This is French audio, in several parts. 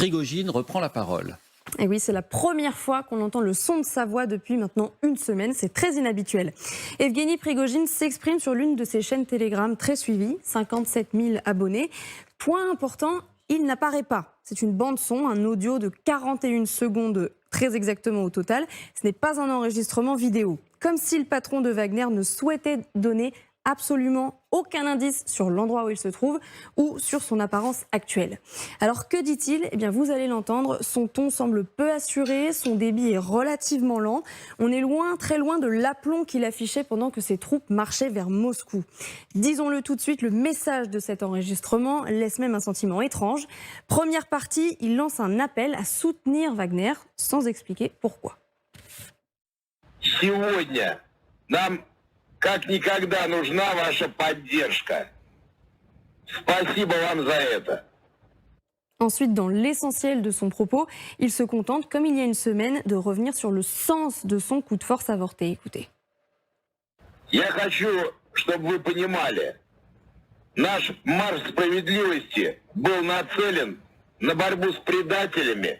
Prigojine reprend la parole. Et oui, c'est la première fois qu'on entend le son de sa voix depuis maintenant une semaine. C'est très inhabituel. Evgeny Prigojine s'exprime sur l'une de ses chaînes Telegram très suivies, 57 000 abonnés. Point important, il n'apparaît pas. C'est une bande-son, un audio de 41 secondes très exactement au total. Ce n'est pas un enregistrement vidéo. Comme si le patron de Wagner ne souhaitait donner absolument aucun indice sur l'endroit où il se trouve ou sur son apparence actuelle. Alors que dit-il ? Eh bien, vous allez l'entendre, son ton semble peu assuré, son débit est relativement lent. On est loin, très loin de l'aplomb qu'il affichait pendant que ses troupes marchaient vers Moscou. Disons-le tout de suite, le message de cet enregistrement laisse même un sentiment étrange. Première partie, il lance un appel à soutenir Wagner sans expliquer pourquoi. Сегодня нам как никогда нужна ваша поддержка. Спасибо вам за это. Ensuite, dans l'essentiel de son propos, il se contente, comme il y a une semaine, de revenir sur le sens de son coup de force avorté. Écoutez. Я хочу, чтобы вы понимали, наш марш справедливости был нацелен на борьбу с предателями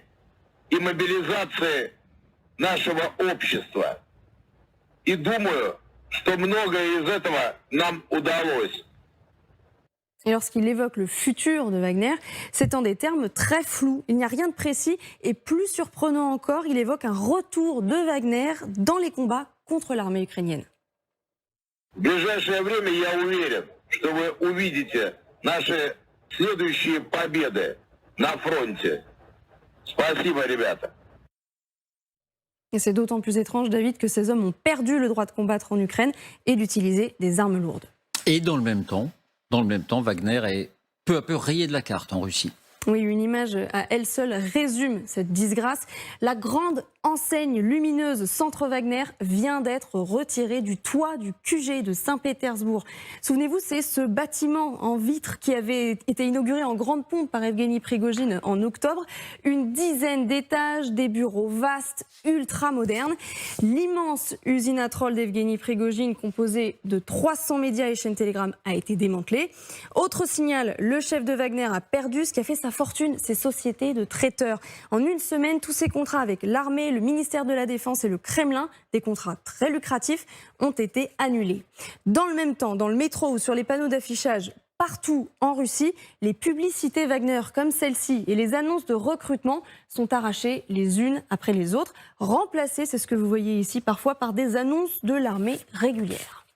и мобилизации нашего общества. И думаю, что многое из этого нам удалось. Et lorsqu'il évoque le futur de Wagner, c'est en des termes très flous. Il n'y a rien de précis et plus surprenant encore, il évoque un retour de Wagner dans les combats contre l'armée ukrainienne. В ближайшее время я уверен, что вы увидите наши следующие победы на фронте. Спасибо, ребята. Et c'est d'autant plus étrange, David, que ces hommes ont perdu le droit de combattre en Ukraine et d'utiliser des armes lourdes. Et dans le même temps, Wagner est peu à peu rayé de la carte en Russie. Oui, une image à elle seule résume cette disgrâce. La grande enseigne lumineuse Centre Wagner vient d'être retirée du toit du QG de Saint-Pétersbourg. Souvenez-vous, c'est ce bâtiment en vitre qui avait été inauguré en grande pompe par Evgeny Prigojine en octobre. Une dizaine d'étages, des bureaux vastes, ultra modernes. L'immense usine à trolls d'Evgeny Prigojine, composée de 300 médias et chaînes Telegram, a été démantelée. Autre signal, le chef de Wagner a perdu ce qui a fait sa fortune, ses sociétés de traiteurs. En une semaine, tous ses contrats avec l'armée, le ministère de la Défense et le Kremlin, des contrats très lucratifs, ont été annulés. Dans le même temps, dans le métro ou sur les panneaux d'affichage, partout en Russie, les publicités Wagner comme celle-ci et les annonces de recrutement sont arrachées les unes après les autres, remplacées, c'est ce que vous voyez ici, parfois par des annonces de l'armée régulière.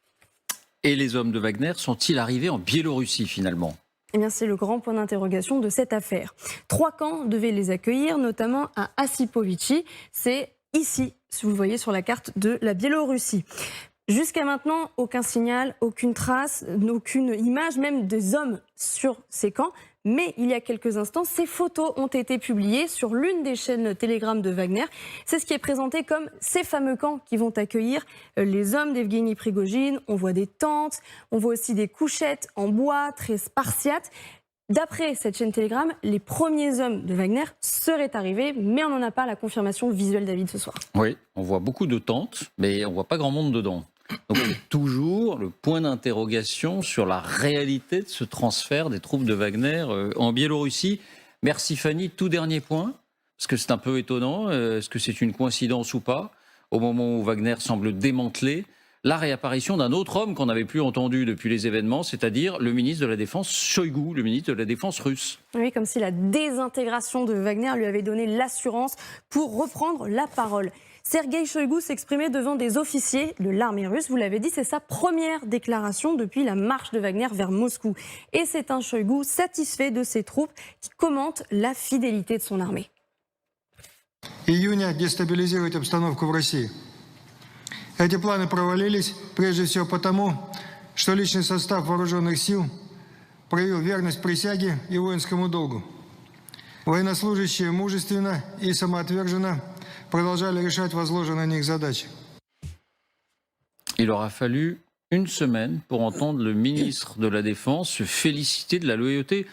Et les hommes de Wagner sont-ils arrivés en Biélorussie finalement ? Eh bien, c'est le grand point d'interrogation de cette affaire. 3 camps devaient les accueillir, notamment à Assipovichi. C'est ici, si vous le voyez sur la carte de la Biélorussie. Jusqu'à maintenant, aucun signal, aucune trace, aucune image, même des hommes sur ces camps. Mais il y a quelques instants, ces photos ont été publiées sur l'une des chaînes Telegram de Wagner. C'est ce qui est présenté comme ces fameux camps qui vont accueillir les hommes d'Evgeny Prigojine. On voit des tentes, on voit aussi des couchettes en bois très spartiates. D'après cette chaîne Telegram, les premiers hommes de Wagner seraient arrivés, mais on n'en a pas la confirmation visuelle, David, ce soir. Oui, on voit beaucoup de tentes, mais on ne voit pas grand monde dedans. Donc c'est toujours le point d'interrogation sur la réalité de ce transfert des troupes de Wagner en Biélorussie. Merci Fanny. Tout dernier point, parce que c'est un peu étonnant. Est-ce que c'est une coïncidence ou pas ? Au moment où Wagner semble démantelé, la réapparition d'un autre homme qu'on n'avait plus entendu depuis les événements, c'est-à-dire le ministre de la Défense Shoigu, le ministre de la Défense russe. Oui, comme si la désintégration de Wagner lui avait donné l'assurance pour reprendre la parole. Sergueï Shoigu s'exprimait devant des officiers de l'armée russe. Vous l'avez dit, c'est sa première déclaration depuis la marche de Wagner vers Moscou. Et c'est un Shoigu satisfait de ses troupes qui commente la fidélité de son armée. Июня déstabiliser обстановку в России. Эти планы провалились прежде всего потому, что личный состав вооруженных сил проявил верность присяге и воинскому долгу. Военнослужащие мужественно и самоотверженно продолжали решать возложенные на них задачи. Il aura fallu une semaine pour entendre le ministre de la Défense se féliciter de la loyauté.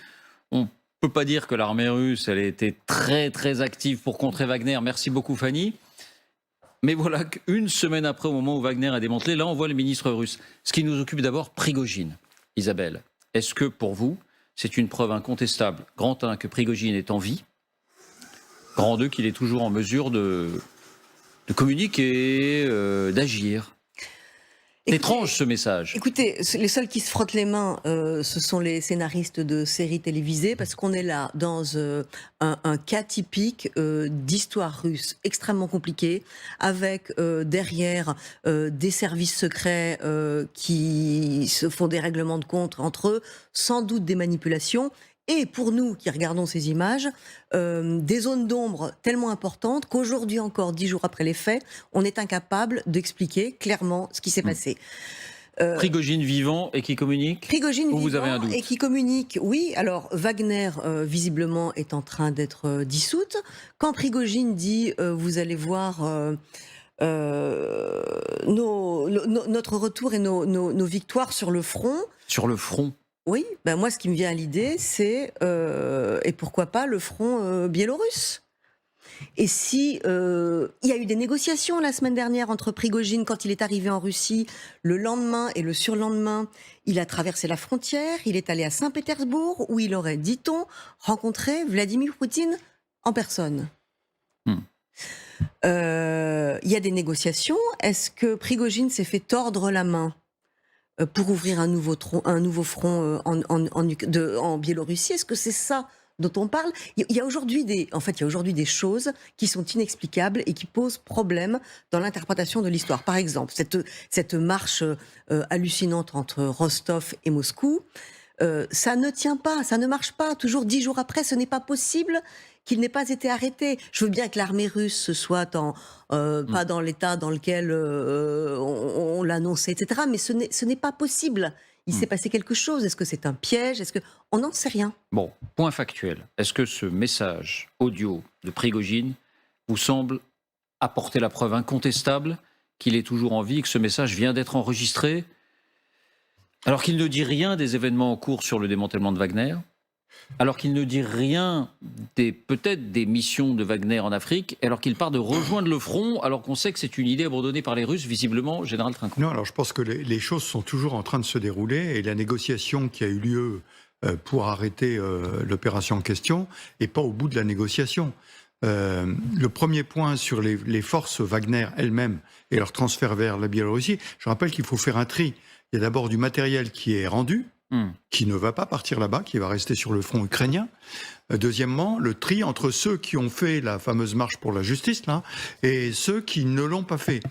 On ne peut pas dire que l'armée russe elle a été très très active pour contrer Wagner. Merci beaucoup Fanny. Mais voilà qu'une semaine après, au moment où Wagner a démantelé, là on voit le ministre russe. Ce qui nous occupe d'abord, Prigojine. Isabelle, est-ce que pour vous, c'est une preuve incontestable, grand 1, que Prigojine est en vie ? Grand 2 qu'il est toujours en mesure de communiquer, d'agir. C'est étrange ce message. Écoutez, les seuls qui se frottent les mains, ce sont les scénaristes de séries télévisées, parce qu'on est là dans un cas typique d'histoire russe extrêmement compliquée, avec derrière des services secrets qui se font des règlements de compte entre eux, sans doute des manipulations. Et pour nous qui regardons ces images, des zones d'ombre tellement importantes qu'aujourd'hui encore, 10 jours après les faits, on est incapable d'expliquer clairement ce qui s'est passé. Prigojine vivant et qui communique. Prigojine Ou vous vivant avez un doute? et qui communique, oui. Alors Wagner, visiblement, est en train d'être dissoute. Quand Prigojine dit vous allez voir notre retour et nos victoires sur le front. Sur le front. Oui, ben moi ce qui me vient à l'idée, c'est, et pourquoi pas, le front biélorusse. Et si il y a eu des négociations la semaine dernière entre Prigojine, quand il est arrivé en Russie, le lendemain et le surlendemain, il a traversé la frontière, il est allé à Saint-Pétersbourg, où il aurait, dit-on, rencontré Vladimir Poutine en personne. Il y a des négociations. Est-ce que Prigojine s'est fait tordre la main pour ouvrir un nouveau front en Biélorussie? Est-ce que c'est ça dont on parle? Il y a aujourd'hui des choses qui sont inexplicables et qui posent problème dans l'interprétation de l'histoire. Par exemple, cette marche hallucinante entre Rostov et Moscou, ça ne tient pas, ça ne marche pas. Toujours 10 jours après, ce n'est pas possible qu'il n'ait pas été arrêté. Je veux bien que l'armée russe soit pas dans l'état dans lequel on l'annonçait, etc. Mais ce n'est pas possible. Il s'est passé quelque chose. Est-ce que c'est un piège? On n'en sait rien. Bon, point factuel. Est-ce que ce message audio de Prigojine vous semble apporter la preuve incontestable qu'il est toujours en vie et que ce message vient d'être enregistré alors qu'il ne dit rien des événements en cours sur le démantèlement de Wagner, alors qu'il ne dit rien peut-être des missions de Wagner en Afrique, alors qu'il part de rejoindre le front, alors qu'on sait que c'est une idée abandonnée par les Russes, visiblement, Général Trinquant? Non, alors je pense que les choses sont toujours en train de se dérouler et la négociation qui a eu lieu pour arrêter l'opération en question n'est pas au bout de la négociation. Le premier point sur les forces Wagner elles-mêmes et leur transfert vers la Biélorussie, je rappelle qu'il faut faire un tri. Il y a d'abord du matériel qui est rendu, qui ne va pas partir là-bas, qui va rester sur le front ukrainien. Deuxièmement, le tri entre ceux qui ont fait la fameuse marche pour la justice là, et ceux qui ne l'ont pas fait.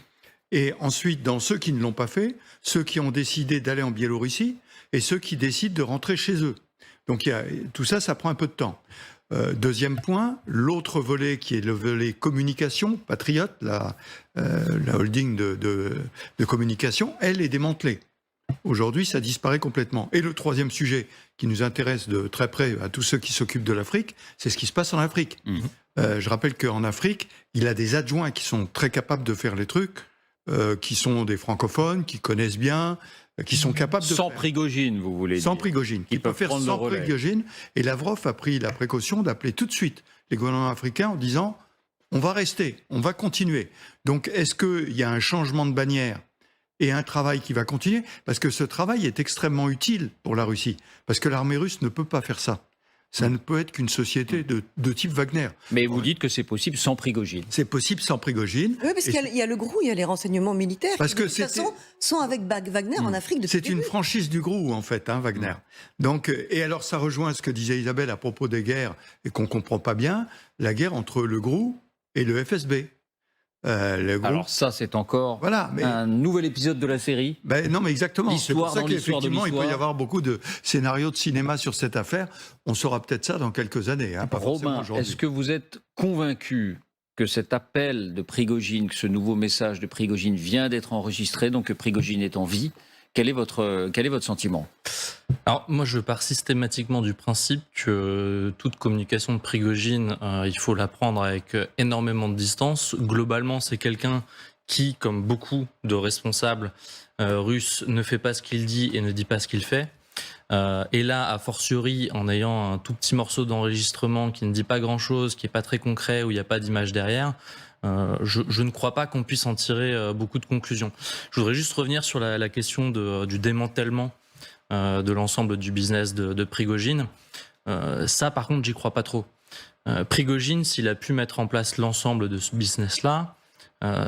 Et ensuite, dans ceux qui ne l'ont pas fait, ceux qui ont décidé d'aller en Biélorussie et ceux qui décident de rentrer chez eux. Donc tout ça, ça prend un peu de temps. Deuxième point, l'autre volet qui est le volet communication, Patriote, la holding de communication, elle est démantelée. Aujourd'hui, ça disparaît complètement. Et le troisième sujet qui nous intéresse de très près à tous ceux qui s'occupent de l'Afrique, c'est ce qui se passe en Afrique. Je rappelle qu'en Afrique, il a des adjoints qui sont très capables de faire les trucs, qui sont des francophones, qui connaissent bien, qui sont capables de sans Prigojine, vous voulez dire. Sans Prigojine. Qui peuvent faire sans Prigojine. Et Lavrov a pris la précaution d'appeler tout de suite les gouvernements africains en disant on va rester, on va continuer. Donc est-ce qu'il y a un changement de bannière et un travail qui va continuer? Parce que ce travail est extrêmement utile pour la Russie. Parce que l'armée russe ne peut pas faire ça. Ça ne peut être qu'une société de type Wagner. Mais vous dites que c'est possible sans Prigojine. C'est possible sans Prigojine. Oui, parce qu'il y a le GRU, il y a les renseignements militaires parce qui, de toute façon, sont avec Wagner en Afrique depuis le début. C'est une franchise du GRU, en fait, Wagner. Donc, et alors, ça rejoint ce que disait Isabelle à propos des guerres, et qu'on ne comprend pas bien, la guerre entre le GRU et le FSB. Alors ça, c'est encore un nouvel épisode de la série. Non, mais exactement. C'est pour ça qu'effectivement, il peut y avoir beaucoup de scénarios de cinéma sur cette affaire. On saura peut-être ça dans quelques années. Romain, est-ce que vous êtes convaincu que cet appel de Prigojine, que ce nouveau message de Prigojine vient d'être enregistré, donc que Prigojine est en vie? Quel est votre sentiment? Alors moi je pars systématiquement du principe que toute communication de Prigojine, il faut la prendre avec énormément de distance. Globalement c'est quelqu'un qui, comme beaucoup de responsables russes, ne fait pas ce qu'il dit et ne dit pas ce qu'il fait. Et là, a fortiori, en ayant un tout petit morceau d'enregistrement qui ne dit pas grand-chose, qui n'est pas très concret, où il n'y a pas d'image derrière, je ne crois pas qu'on puisse en tirer beaucoup de conclusions. Je voudrais juste revenir sur la question du démantèlement de l'ensemble du business de Prigojine. Ça, par contre, j'y crois pas trop. Prigojine, s'il a pu mettre en place l'ensemble de ce business-là,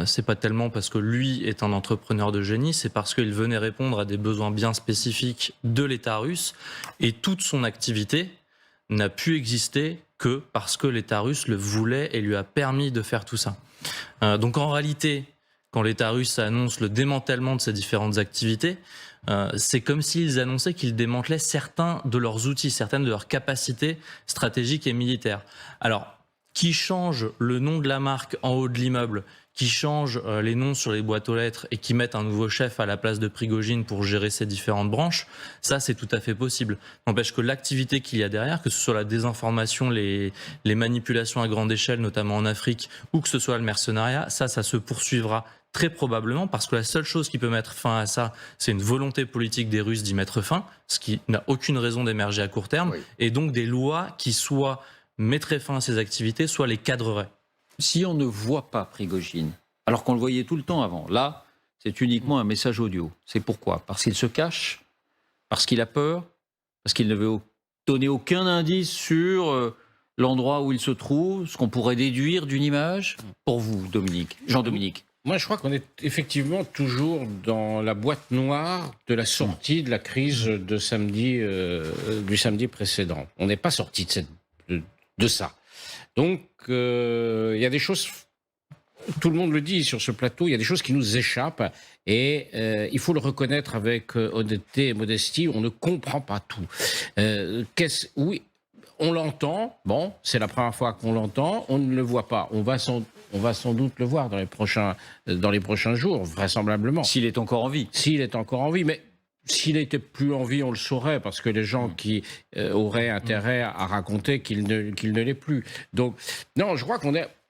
c'est pas tellement parce que lui est un entrepreneur de génie, c'est parce qu'il venait répondre à des besoins bien spécifiques de l'État russe, et toute son activité n'a pu exister que parce que l'État russe le voulait et lui a permis de faire tout ça. Donc en réalité, quand l'État russe annonce le démantèlement de ces différentes activités, c'est comme s'ils annonçaient qu'ils démantelaient certains de leurs outils, certaines de leurs capacités stratégiques et militaires. Alors, qui change le nom de la marque en haut de l'immeuble, qui change les noms sur les boîtes aux lettres et qui mettent un nouveau chef à la place de Prigojine pour gérer ces différentes branches, ça c'est tout à fait possible. N'empêche que l'activité qu'il y a derrière, que ce soit la désinformation, les manipulations à grande échelle, notamment en Afrique, ou que ce soit le mercenariat, ça se poursuivra très probablement, parce que la seule chose qui peut mettre fin à ça, c'est une volonté politique des Russes d'y mettre fin, ce qui n'a aucune raison d'émerger à court terme, et donc des lois qui soit mettraient fin à ces activités, soit les cadreraient. Si on ne voit pas Prigojine, alors qu'on le voyait tout le temps avant, là, c'est uniquement un message audio. C'est pourquoi? Parce qu'il se cache, parce qu'il a peur, parce qu'il ne veut donner aucun indice sur l'endroit où il se trouve, ce qu'on pourrait déduire d'une image. Pour vous, Dominique, Jean-Dominique. Moi, je crois qu'on est effectivement toujours dans la boîte noire de la sortie de la crise de samedi, du samedi précédent. On n'est pas sorti de ça. Donc, il y a des choses, tout le monde le dit sur ce plateau, il y a des choses qui nous échappent et il faut le reconnaître avec honnêteté et modestie, on ne comprend pas tout. Oui, on l'entend, bon, c'est la première fois qu'on l'entend, on ne le voit pas. On va sans doute le voir dans les prochains jours, vraisemblablement. S'il est encore en vie. S'il est encore en vie, mais s'il n'était plus en vie, on le saurait, parce que les gens qui auraient intérêt à raconter qu'il ne l'est plus. Donc, non, je crois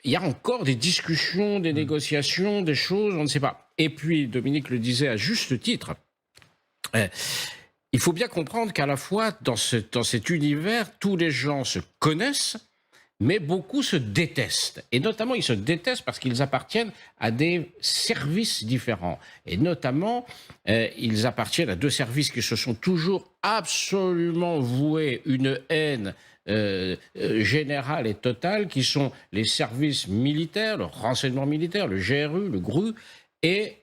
il y a encore des discussions, des négociations, des choses, on ne sait pas. Et puis, Dominique le disait à juste titre, il faut bien comprendre qu'à la fois, dans cet univers, tous les gens se connaissent, mais beaucoup se détestent. Et notamment, ils se détestent parce qu'ils appartiennent à des services différents. Et notamment, ils appartiennent à deux services qui se sont toujours absolument voués une haine générale et totale, qui sont les services militaires, le renseignement militaire, le GRU, le GRU, et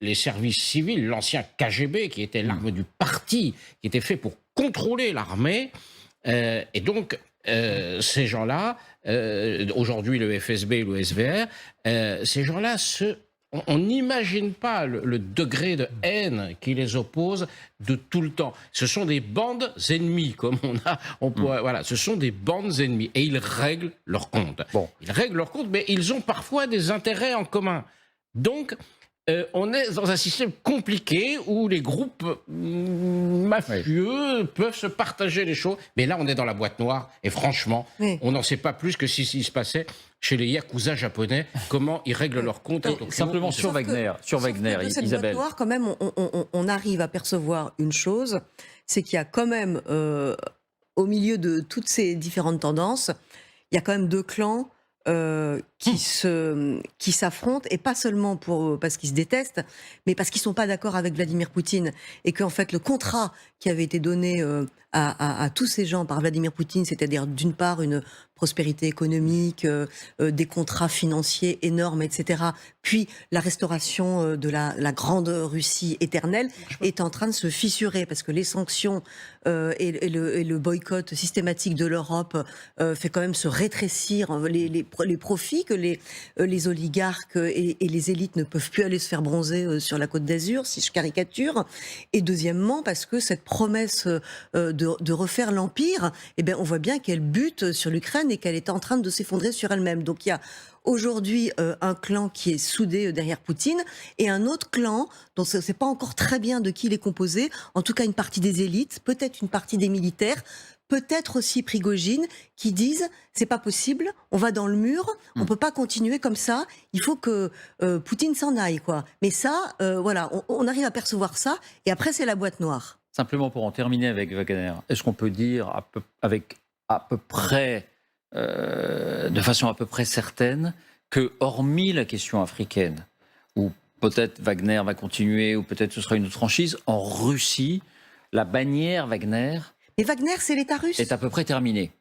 les services civils, l'ancien KGB, qui était l'arme du parti, qui était fait pour contrôler l'armée. Et donc, ces gens-là, aujourd'hui le FSB et le SVR, ces gens-là, on n'imagine pas le degré de haine qui les oppose de tout le temps. Ce sont des bandes ennemies, comme voilà, ce sont des bandes ennemies. Et ils règlent leur compte. Bon. Ils règlent leur compte, mais ils ont parfois des intérêts en commun. Donc, on est dans un système compliqué où les groupes mafieux peuvent se partager les choses. Mais là, on est dans la boîte noire. Et franchement, on n'en sait pas plus que s'il se passait chez les yakuza japonais, comment ils règlent leurs comptes. Simplement sur Wagner, de cette Isabelle. boîte noire, quand même, on arrive à percevoir une chose, c'est qu'il y a quand même, au milieu de toutes ces différentes tendances, il y a quand même deux clans qui s'affrontent, et pas seulement parce qu'ils se détestent, mais parce qu'ils sont pas d'accord avec Vladimir Poutine, et qu'en fait le contrat qui avait été donné à tous ces gens par Vladimir Poutine, c'est-à-dire d'une part une prospérité économique, des contrats financiers énormes, etc., puis la restauration de la grande Russie éternelle, est en train de se fissurer, parce que les sanctions et le boycott systématique de l'Europe fait quand même se rétrécir les profits que les oligarques et les élites ne peuvent plus aller se faire bronzer sur la Côte d'Azur, si je caricature. Et deuxièmement, parce que cette promesse de refaire l'Empire, eh bien, on voit bien qu'elle bute sur l'Ukraine et qu'elle est en train de s'effondrer sur elle-même. Donc il y a aujourd'hui un clan qui est soudé derrière Poutine, et un autre clan dont on ne sait pas encore très bien de qui il est composé, en tout cas une partie des élites, peut-être une partie des militaires, peut-être aussi Prigojine, qui disent c'est pas possible, on va dans le mur, on peut pas continuer comme ça, il faut que Poutine s'en aille, quoi. Mais ça, voilà, on arrive à percevoir ça, et après c'est la boîte noire. Simplement pour en terminer avec Wagner, est-ce qu'on peut dire de façon à peu près certaine que, hormis la question africaine, où peut-être Wagner va continuer, ou peut-être ce sera une autre franchise, en Russie, la bannière Wagner Mais Wagner, c'est l'État russe. est à peu près terminée?